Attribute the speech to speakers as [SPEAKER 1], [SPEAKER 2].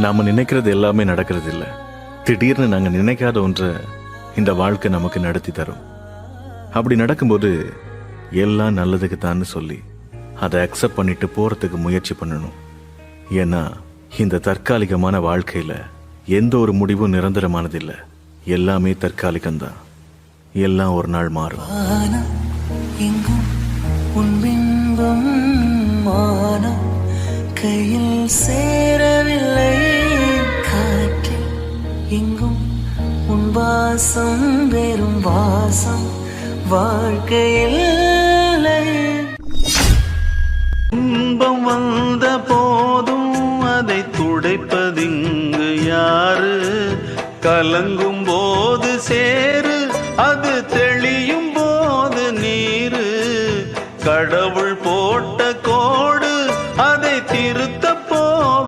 [SPEAKER 1] நாம நினைக்கிறது எல்லாமே நடக்கிறது இல்ல. திடீர்னு நாங்க நினைக்காத ஒன்றை இந்த வாழ்க்கை நமக்கு நடத்தி தரும். அப்படி நடக்கும்போது எல்லாம் நல்லதுக்கு தான் சொல்லி அதை அக்செப்ட் பண்ணிட்டு போறதுக்கு முயற்சி பண்ணணும். ஏன்னா இந்த தற்காலிகமான வாழ்க்கையில எந்த ஒரு முடிவும் நிரந்தரமானது இல்ல. எல்லாமே தற்காலிகம்தான். எல்லாம் ஒரு நாள் மாறும்.
[SPEAKER 2] கையில் சேரவில்லை, காற்றில் எங்கும் உன் வாசம், வெறும் வாசம் வாழ்க்கையில்.
[SPEAKER 3] துன்பம் வந்த போதும் அதை துடைப்பதிங்கு யாரு? கலங்கும்